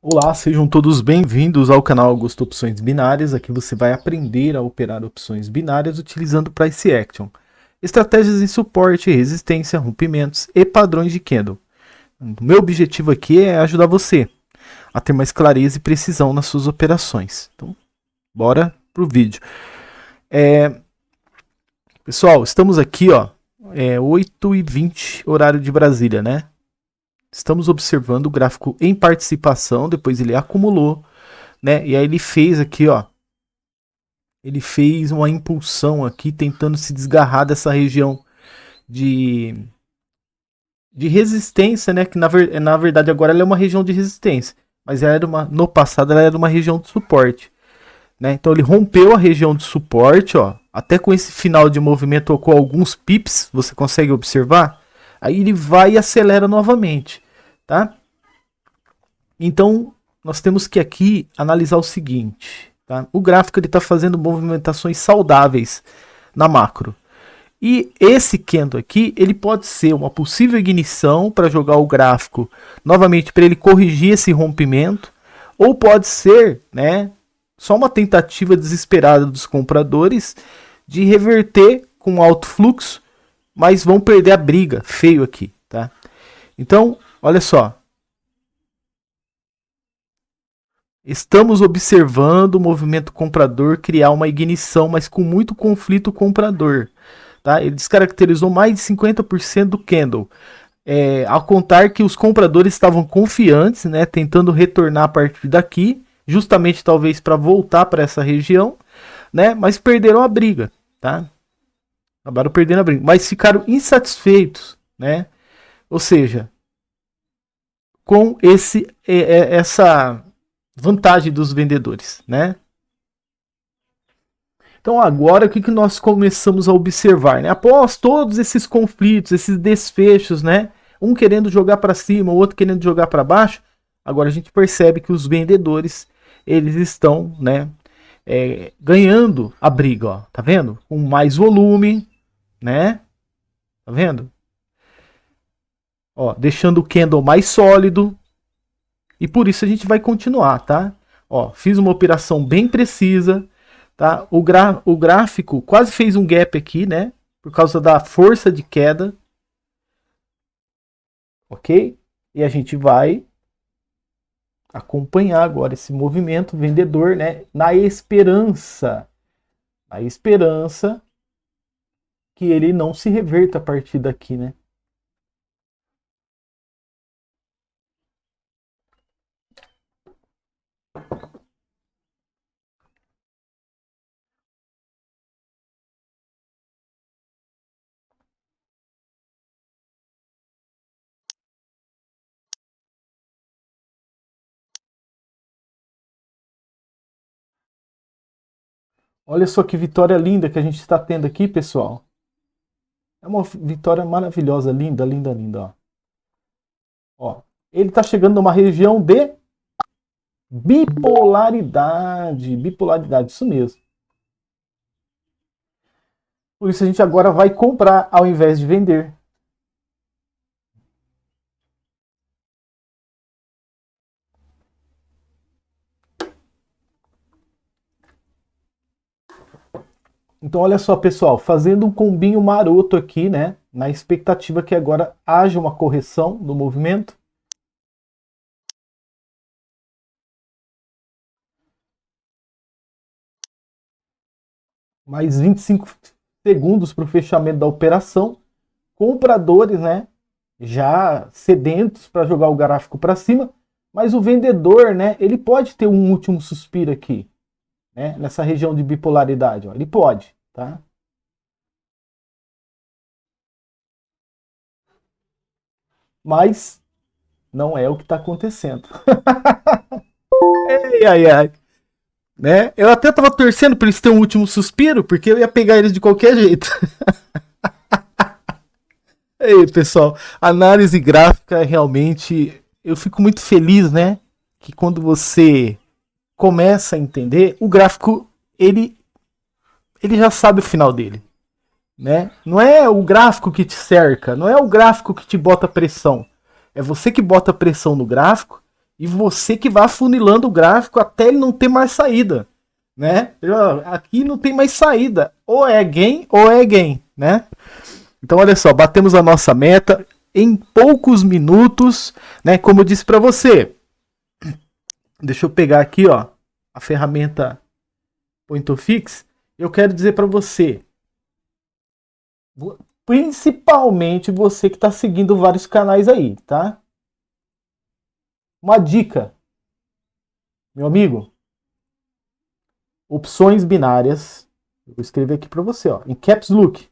Olá, sejam todos bem-vindos ao canal Augusto Opções Binárias. Aqui você vai aprender a operar opções binárias utilizando Price Action, estratégias de suporte, resistência, rompimentos e padrões de candle. O meu objetivo aqui é ajudar você a ter mais clareza e precisão nas suas operações. Então, bora pro vídeo. Pessoal, estamos aqui, 8h20, horário de Brasília, né? Estamos observando o gráfico em participação, depois ele acumulou, né? E aí ele fez aqui, ele fez uma impulsão aqui, tentando se desgarrar dessa região de resistência, né? Que na verdade agora ela é uma região de resistência, mas ela era no passado ela era uma região de suporte, né? Então ele rompeu a região de suporte, até com esse final de movimento com alguns pips, você consegue observar? Aí ele vai e acelera novamente, tá? Então nós temos que aqui analisar o seguinte, tá? O gráfico ele está fazendo movimentações saudáveis na macro. E esse candle aqui, ele pode ser uma possível ignição para jogar o gráfico novamente para ele corrigir esse rompimento, ou pode ser, né, só uma tentativa desesperada dos compradores de reverter com alto fluxo, mas vão perder a briga feio aqui, tá? Então, olha só. Estamos observando o movimento comprador criar uma ignição, mas com muito conflito comprador. Tá? Ele descaracterizou mais de 50% do candle. Ao contar que os compradores estavam confiantes, né, tentando retornar a partir daqui, justamente talvez para voltar para essa região, né, mas perderam a briga. Tá? Acabaram perdendo a briga, mas ficaram insatisfeitos, né? Ou seja, com essa vantagem dos vendedores, né? Então agora o que nós começamos a observar, né? Após todos esses conflitos, esses desfechos, né? Um querendo jogar para cima, o outro querendo jogar para baixo, agora a gente percebe que os vendedores eles estão, né, ganhando a briga, ó, tá vendo? Com mais volume, né? Tá vendo? Ó, deixando o candle mais sólido. E por isso a gente vai continuar, tá? Ó, fiz uma operação bem precisa, tá? O gráfico quase fez um gap aqui, né? Por causa da força de queda. Ok? E a gente vai acompanhar agora esse movimento vendedor, né? Na esperança que ele não se reverta a partir daqui, né? Olha só que vitória linda que a gente está tendo aqui, pessoal. É uma vitória maravilhosa, linda, linda, linda. Ó, ele está chegando numa região de bipolaridade. Bipolaridade, isso mesmo. Por isso a gente agora vai comprar ao invés de vender. Então olha só, pessoal, fazendo um combinho maroto aqui, né? Na expectativa que agora haja uma correção do movimento. Mais 25 segundos para o fechamento da operação. Compradores, né? Já sedentos para jogar o gráfico para cima. Mas o vendedor, né? Ele pode ter um último suspiro aqui, né? Nessa região de bipolaridade, ó. Ele pode, tá? Mas não é o que está acontecendo. Ai, ai, ai. Né? Eu até tava torcendo para eles terem um último suspiro, porque eu ia pegar eles de qualquer jeito. Ei, pessoal, análise gráfica realmente eu fico muito feliz, né? Que quando você começa a entender, o gráfico ele já sabe o final dele, né? Não é o gráfico que te cerca, não é o gráfico que te bota pressão. É você que bota pressão no gráfico E você que vai afunilando o gráfico até ele não ter mais saída, né? Aqui não tem mais saída. Ou é gain ou é gain, né? Então olha só, batemos a nossa meta em poucos minutos, né? Como eu disse para você. Deixa eu pegar aqui, ó, a ferramenta Point of Fix. Eu quero dizer para você, principalmente você que está seguindo vários canais aí, tá? Uma dica, meu amigo. Opções binárias. Eu vou escrever aqui para você, ó, em caps lock.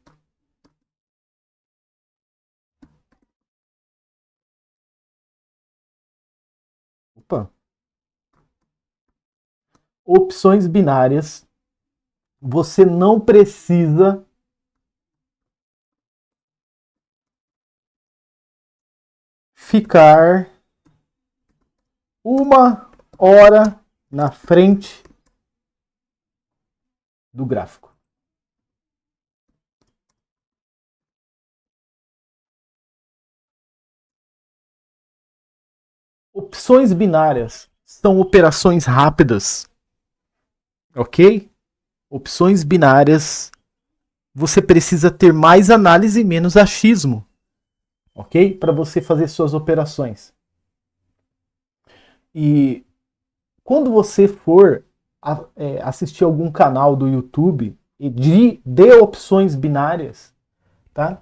Opa. Opções binárias. Você não precisa ficar 1 hora na frente do gráfico. Opções binárias são operações rápidas, ok? Opções binárias, você precisa ter mais análise e menos achismo, ok? Para você fazer suas operações. E quando você for assistir algum canal do YouTube de opções binárias, tá?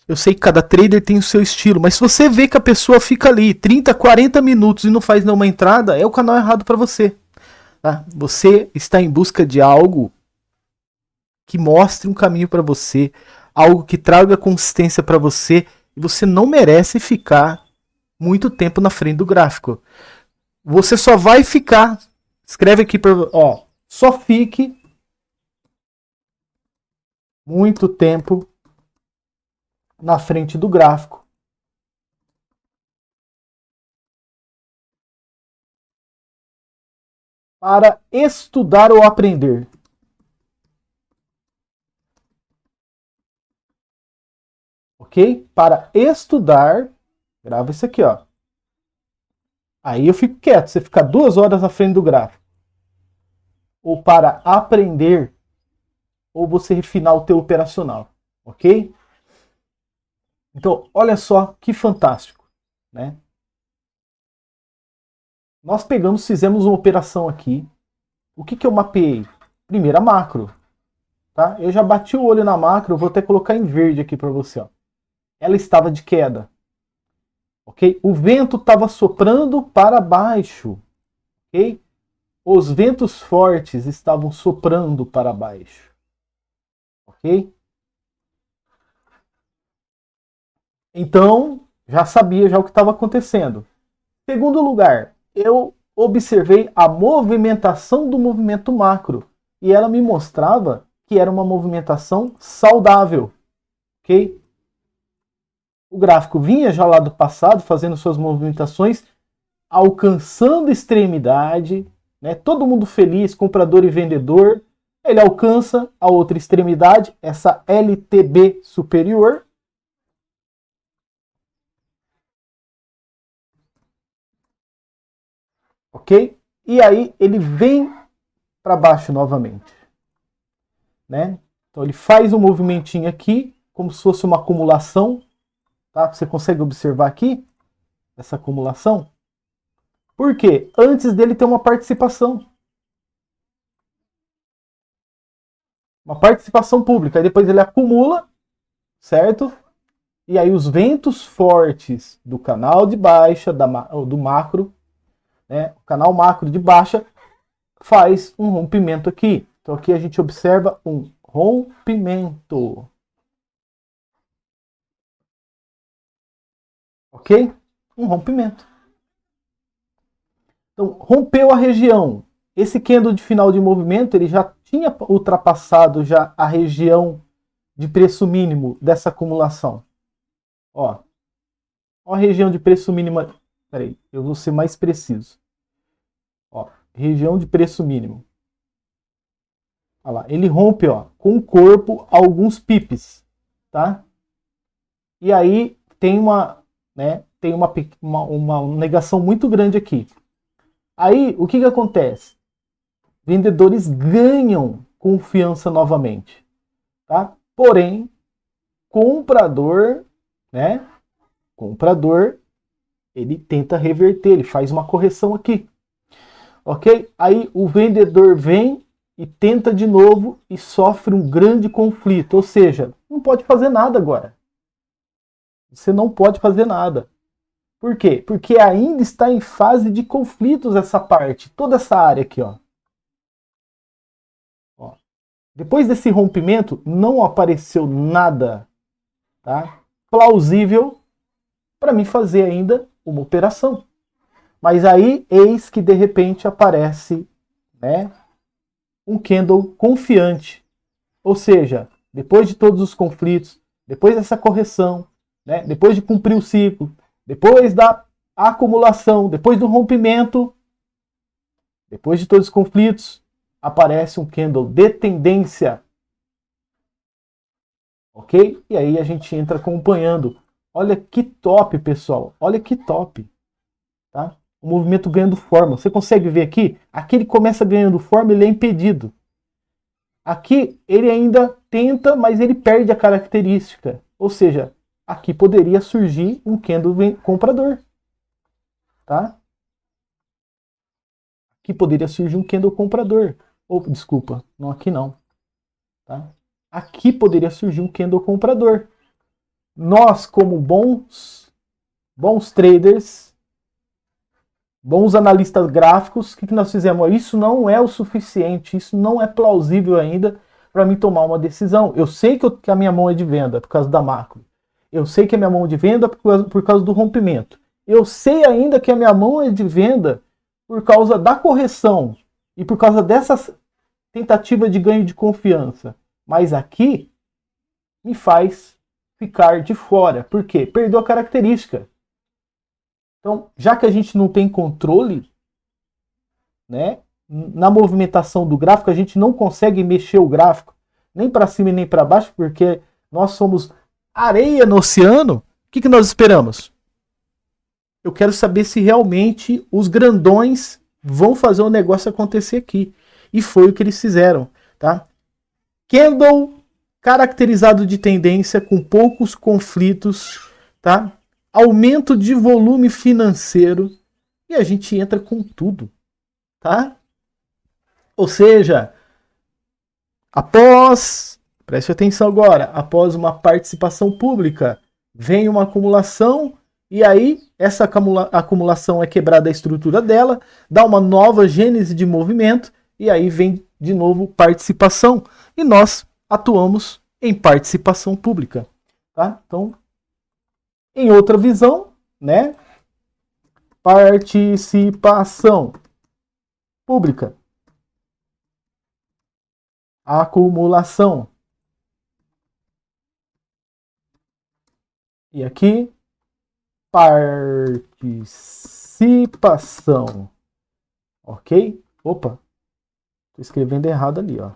Eu sei que cada trader tem o seu estilo, mas se você vê que a pessoa fica ali 30, 40 minutos e não faz nenhuma entrada, é o canal errado para você. Tá? Você está em busca de algo que mostre um caminho para você, algo que traga consistência para você, e você não merece ficar muito tempo na frente do gráfico. Você só vai ficar, escreve aqui para, ó, só fique muito tempo na frente do gráfico para estudar ou aprender. Ok? Para estudar, grava isso aqui, ó. Aí eu fico quieto, você fica 2 horas na frente do gráfico. Ou para aprender, ou você refinar o teu operacional, ok? Então, olha só que fantástico, né? Nós pegamos, fizemos uma operação aqui. O que eu mapeei? Primeiro a macro, tá? Eu já bati o olho na macro, vou até colocar em verde aqui para você, ó. Ela estava de queda, ok? O vento estava soprando para baixo, ok? Os ventos fortes estavam soprando para baixo, ok? Então, já sabia já o que estava acontecendo. Segundo lugar, eu observei a movimentação do movimento macro e ela me mostrava que era uma movimentação saudável, ok? O gráfico vinha já lá do passado fazendo suas movimentações, alcançando extremidade, né? Todo mundo feliz, comprador e vendedor. Ele alcança a outra extremidade, essa LTB superior. Ok? E aí ele vem para baixo novamente, né? Então ele faz um movimentinho aqui, como se fosse uma acumulação, tá? Você consegue observar aqui essa acumulação? Por quê? Antes dele ter uma participação. Uma participação pública. Aí depois ele acumula, certo? E aí os ventos fortes do canal de baixa, do macro, né? O canal macro de baixa faz um rompimento aqui. Então aqui a gente observa um rompimento. Ok? Um rompimento. Então, rompeu a região. Esse candle de final de movimento, ele já tinha ultrapassado já a região de preço mínimo dessa acumulação. Ó, ó a região de preço mínimo. Peraí, eu vou ser mais preciso. Ó, região de preço mínimo. Olha lá, ele rompe, ó, com o corpo alguns pips, tá? E aí tem né? Tem uma negação muito grande aqui. Aí, o que acontece? Vendedores ganham confiança novamente, tá? Porém, comprador, né? Comprador, ele tenta reverter, ele faz uma correção aqui, ok? Aí o vendedor vem e tenta de novo e sofre um grande conflito, ou seja, não pode fazer nada agora. Você não pode fazer nada. Por quê? Porque ainda está em fase de conflitos essa parte, toda essa área aqui, ó. Depois desse rompimento, não apareceu nada, tá, plausível para mim fazer ainda uma operação. Mas aí, eis que de repente aparece, né, um candle confiante. Ou seja, depois de todos os conflitos, depois dessa correção, né, depois de cumprir o ciclo, depois da acumulação, depois do rompimento, depois de todos os conflitos, aparece um candle de tendência. Ok? E aí a gente entra acompanhando. Olha que top, pessoal. Olha que top. Tá? O movimento ganhando forma. Você consegue ver aqui? Aqui ele começa ganhando forma, ele é impedido. Aqui ele ainda tenta, mas ele perde a característica. Ou seja, aqui poderia surgir um candle comprador. Tá? Aqui poderia surgir um candle comprador. Ou, desculpa, não aqui não. Tá? Aqui poderia surgir um candle comprador. Nós, como bons traders, bons analistas gráficos, o que nós fizemos? Isso não é o suficiente, isso não é plausível ainda para mim tomar uma decisão. Eu sei que a minha mão é de venda por causa da macro. Eu sei que a minha mão é de venda por causa do rompimento. Eu sei ainda que a minha mão é de venda por causa da correção e por causa dessa tentativa de ganho de confiança. Mas aqui me faz ficar de fora. Por quê? Perdeu a característica. Então, já que a gente não tem controle, né, na movimentação do gráfico, a gente não consegue mexer o gráfico nem para cima e nem para baixo, porque nós somos areia no oceano. O que nós esperamos? Eu quero saber se realmente os grandões vão fazer o negócio acontecer aqui. E foi o que eles fizeram, tá? Candle caracterizado de tendência com poucos conflitos, tá? Aumento de volume financeiro e a gente entra com tudo, tá? Ou seja, preste atenção agora, após uma participação pública, vem uma acumulação e aí essa acumulação é quebrada a estrutura dela, dá uma nova gênese de movimento e aí vem de novo participação e nós atuamos em participação pública, tá? Então, em outra visão, né? Participação pública. Acumulação. E aqui, participação. Ok? Opa, tô escrevendo errado ali, ó.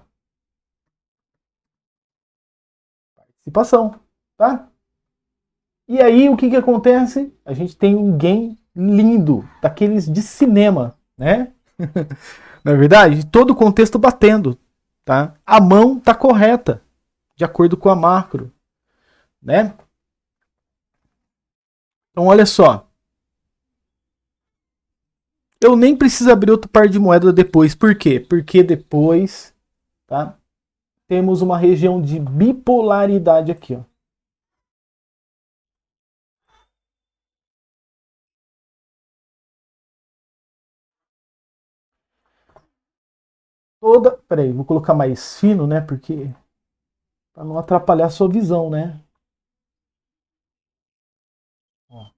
Participação, tá? E aí, o que acontece? A gente tem um game lindo, daqueles de cinema, né? Na verdade, todo o contexto batendo, tá? A mão tá correta, de acordo com a macro, né? Então, olha só. Eu nem preciso abrir outro par de moeda depois. Por quê? Porque depois, tá? Temos uma região de bipolaridade aqui, ó. Peraí, vou colocar mais fino, né? Porque para não atrapalhar a sua visão, né? Ó.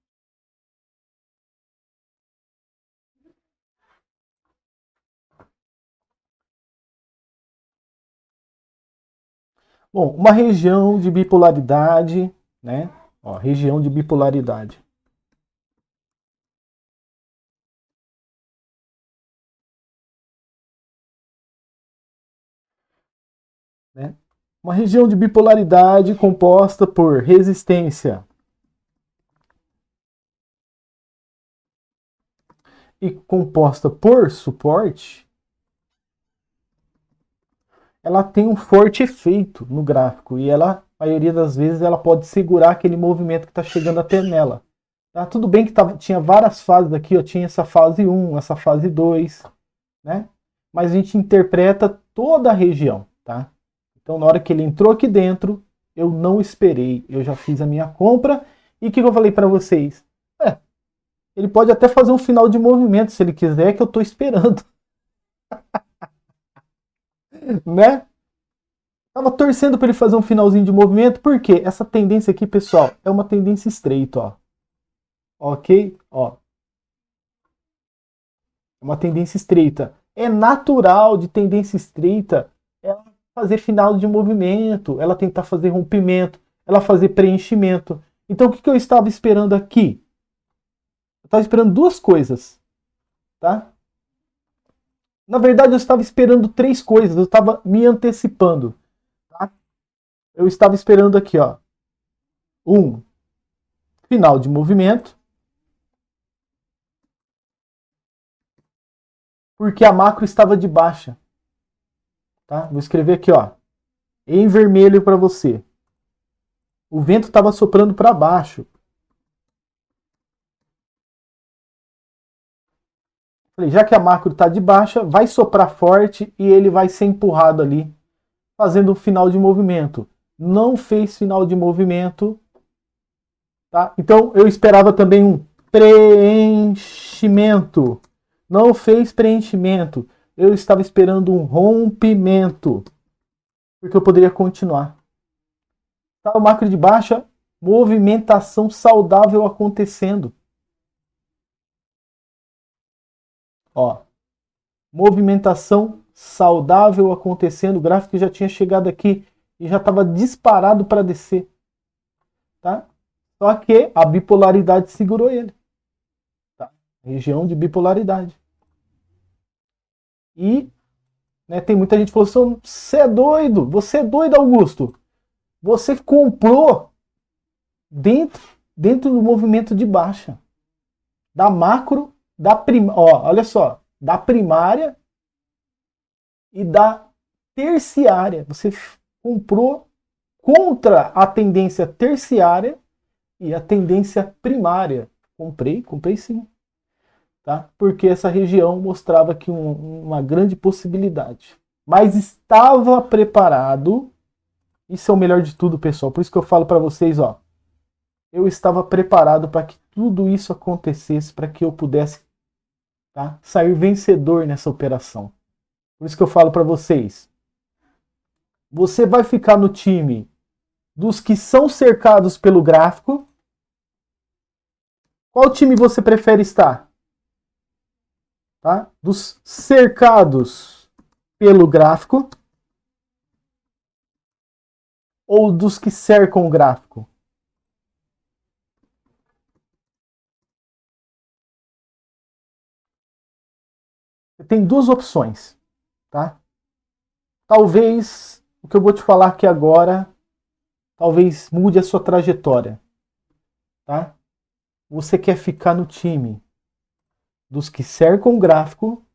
Bom, uma região de bipolaridade, né? Ó, região de bipolaridade. Né? Uma região de bipolaridade composta por resistência e composta por suporte, ela tem um forte efeito no gráfico e ela, a maioria das vezes, ela pode segurar aquele movimento que está chegando até nela. Tá? Tudo bem que tinha várias fases aqui, ó, tinha essa fase 1, essa fase 2, né? Mas a gente interpreta toda a região, tá? Então, na hora que ele entrou aqui dentro, eu não esperei, eu já fiz a minha compra. E o que eu falei para vocês? Ele pode até fazer um final de movimento, se ele quiser, que eu estou esperando. Né? Tava torcendo para ele fazer um finalzinho de movimento, porque essa tendência aqui, pessoal, é uma tendência estreita, ó. Ok? Ó. É uma tendência estreita. É natural de tendência estreita ela fazer final de movimento, ela tentar fazer rompimento, ela fazer preenchimento. Então, o que eu estava esperando aqui? Eu estava esperando duas coisas, tá? Na verdade, eu estava esperando três coisas. Eu estava me antecipando, tá? Eu estava esperando aqui, ó, um final de movimento, porque a macro estava de baixa, tá? Vou escrever aqui, ó, em vermelho para você. O vento estava soprando para baixo. Falei, já que a macro está de baixa, vai soprar forte e ele vai ser empurrado ali, fazendo um final de movimento. Não fez final de movimento, tá? Então eu esperava também um preenchimento. Não fez preenchimento. Eu estava esperando um rompimento, porque eu poderia continuar. Tá, o macro de baixa, movimentação saudável acontecendo. Ó, movimentação saudável acontecendo. O gráfico já tinha chegado aqui e já estava disparado para descer, tá? Só que a bipolaridade segurou ele, tá? Região de bipolaridade. E, né, tem muita gente que falou assim, você é doido, Augusto. Você comprou dentro do movimento de baixa, da macro, olha só, da primária e da terciária. Você comprou contra a tendência terciária e a tendência primária. Comprei sim. Tá? Porque essa região mostrava aqui uma grande possibilidade. Mas estava preparado. Isso é o melhor de tudo, pessoal. Por isso que eu falo para vocês, ó. Eu estava preparado para que tudo isso acontecesse, para que eu pudesse, tá, sair vencedor nessa operação. Por isso que eu falo para vocês. Você vai ficar no time dos que são cercados pelo gráfico. Qual time você prefere estar? Tá? Dos cercados pelo gráfico ou dos que cercam o gráfico? Você tem duas opções, tá? Talvez o que eu vou te falar aqui agora, talvez mude a sua trajetória, tá? Você quer ficar no time dos que cercam o gráfico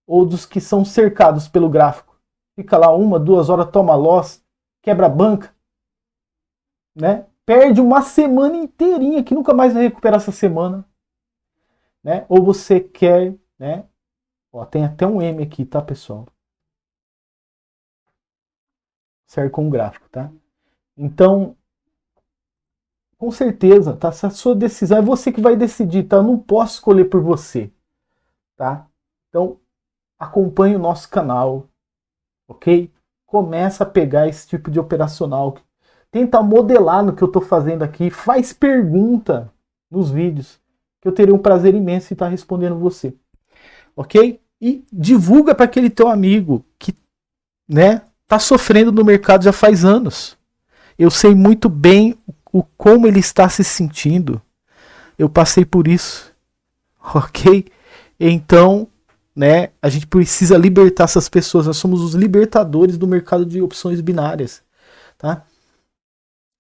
ou dos que são cercados pelo gráfico? Fica lá 1, 2 horas, toma loss, quebra a banca, né? Perde uma semana inteirinha que nunca mais vai recuperar essa semana, né? Ou você quer, né? Ó, tem até um M aqui, tá, pessoal? Cerca um gráfico, tá? Então, com certeza, tá? Se a sua decisão é você que vai decidir, tá? Eu não posso escolher por você, tá? Então, acompanhe o nosso canal, ok? Começa a pegar esse tipo de operacional. Tenta modelar no que eu estou fazendo aqui. Faz pergunta nos vídeos, que eu terei um prazer imenso em estar respondendo você, ok? E divulga para aquele teu amigo que, né, tá sofrendo no mercado já faz anos. Eu sei muito bem como ele está se sentindo. Eu passei por isso, ok? Então, né, a gente precisa libertar essas pessoas. Nós somos os libertadores do mercado de opções binárias, tá?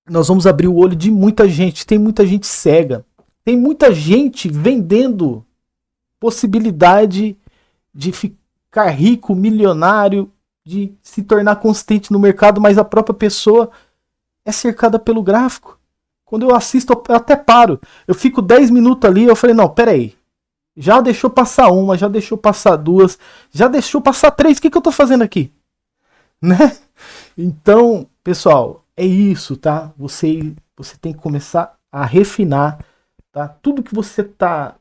Nós vamos abrir o olho de muita gente. Tem muita gente cega. Tem muita gente vendendo possibilidade de ficar rico, milionário, de se tornar consistente no mercado, mas a própria pessoa é cercada pelo gráfico. Quando eu assisto, eu até paro. Eu fico 10 minutos ali, eu falei, não, peraí. Já deixou passar uma, já deixou passar duas, já deixou passar três, o que eu tô fazendo aqui? Né? Então, pessoal, é isso, tá? Você tem que começar a refinar, tá? Tudo que você tá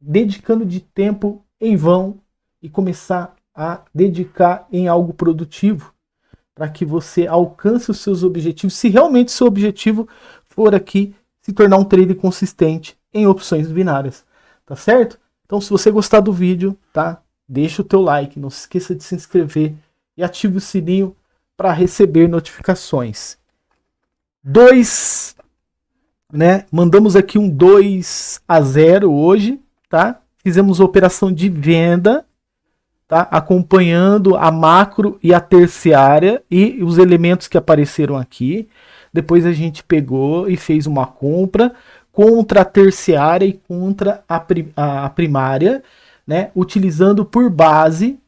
dedicando de tempo em vão e começar a dedicar em algo produtivo para que você alcance os seus objetivos, se realmente seu objetivo for aqui se tornar um trader consistente em opções binárias, tá certo? Então, se você gostar do vídeo, tá? Deixa o teu like, não se esqueça de se inscrever e ative o sininho para receber notificações. 2, né? Mandamos aqui um 2-0 hoje, tá? Fizemos operação de venda, tá? Acompanhando a macro e a terciária e os elementos que apareceram aqui. Depois a gente pegou e fez uma compra contra a terciária e contra a primária, né? Utilizando por base,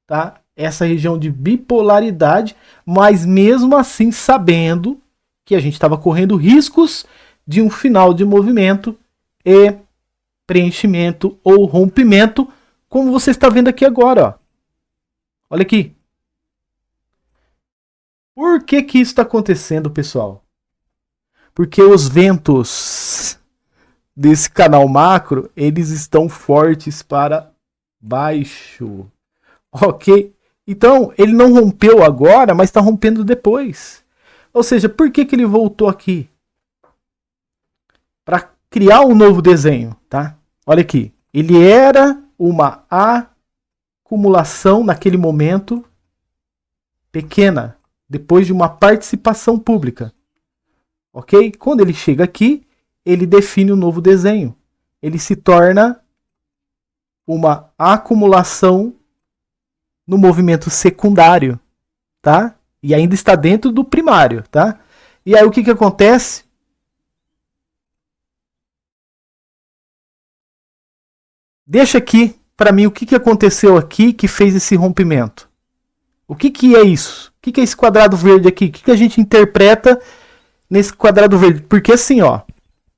tá? Essa região de bipolaridade, mas mesmo assim sabendo que a gente estava correndo riscos de um final de movimento e preenchimento ou rompimento, como você está vendo aqui agora, ó. Olha aqui. Por que isso está acontecendo, pessoal? Porque os ventos desse canal macro, eles estão fortes para baixo. Ok? Então, ele não rompeu agora, mas está rompendo depois. Ou seja, por que ele voltou aqui? Para criar um novo desenho, tá? Olha aqui. Ele era uma acumulação naquele momento pequena, depois de uma participação pública. Ok? Quando ele chega aqui, ele define um novo desenho. Ele se torna uma acumulação no movimento secundário, tá? E ainda está dentro do primário, tá? E aí o que acontece? Deixa aqui para mim o que aconteceu aqui que fez esse rompimento. O que é isso? O que é esse quadrado verde aqui? O que a gente interpreta nesse quadrado verde? Porque assim, ó,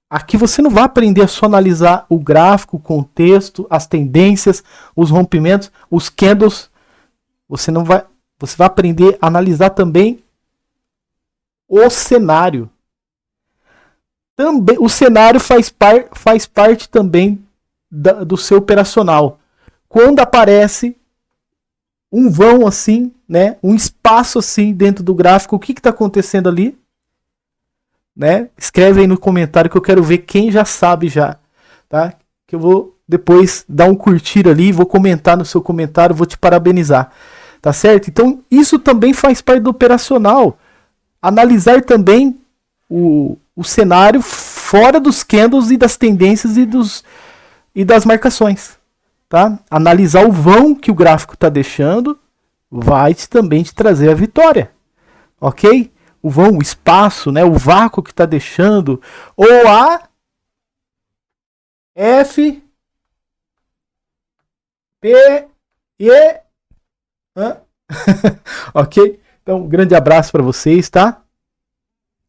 aqui você não vai aprender a só analisar o gráfico, o contexto, as tendências, os rompimentos, os candles. Você vai aprender a analisar também o cenário. Também, o cenário faz parte também do seu operacional. Quando aparece um vão assim, né, um espaço assim dentro do gráfico, o que está acontecendo ali? Né? Escreve aí no comentário que eu quero ver quem já sabe já, tá? Que eu vou depois dar um curtir ali, vou comentar no seu comentário, vou te parabenizar, tá certo? Então isso também faz parte do operacional. Analisar também o cenário fora dos candles e das tendências e das marcações, tá? Analisar o vão que o gráfico está deixando vai também te trazer a vitória, ok? O vão, o espaço, né? O vácuo que está deixando, ou a F P E ok? Então, um grande abraço para vocês, tá?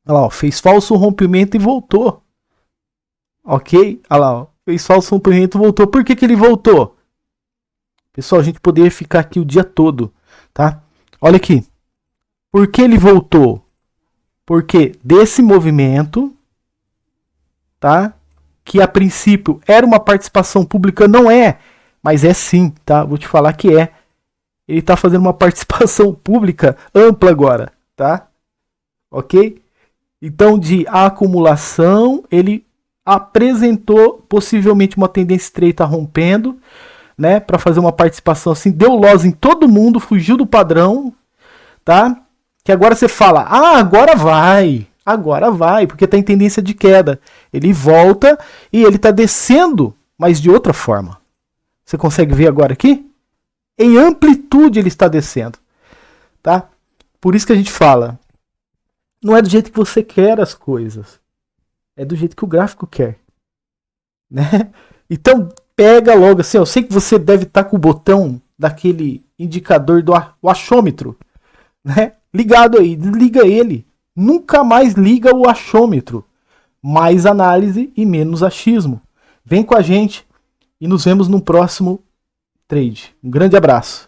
Olha lá, ó, fez falso rompimento e voltou, ok? Olha lá, ó, fez falso rompimento e voltou. Por que ele voltou? Pessoal, a gente poderia ficar aqui o dia todo, tá? Olha aqui. Por que ele voltou? Porque desse movimento, tá? Que a princípio era uma participação pública, não é, mas é sim, tá? Vou te falar que é. Ele está fazendo uma participação pública ampla agora, tá? Ok? Então, de acumulação, ele apresentou possivelmente uma tendência estreita rompendo, né? Para fazer uma participação assim, deu loss em todo mundo, fugiu do padrão, tá? Que agora você fala, agora vai, porque está em tendência de queda. Ele volta e ele está descendo, mas de outra forma. Você consegue ver agora aqui? Em amplitude ele está descendo, tá? Por isso que a gente fala, não é do jeito que você quer as coisas, é do jeito que o gráfico quer, né? Então pega logo assim, eu sei que você deve estar com o botão daquele indicador do o achômetro, né? Ligado aí, desliga ele. Nunca mais liga o achômetro. Mais análise e menos achismo. Vem com a gente e nos vemos no próximo trade. Um grande abraço.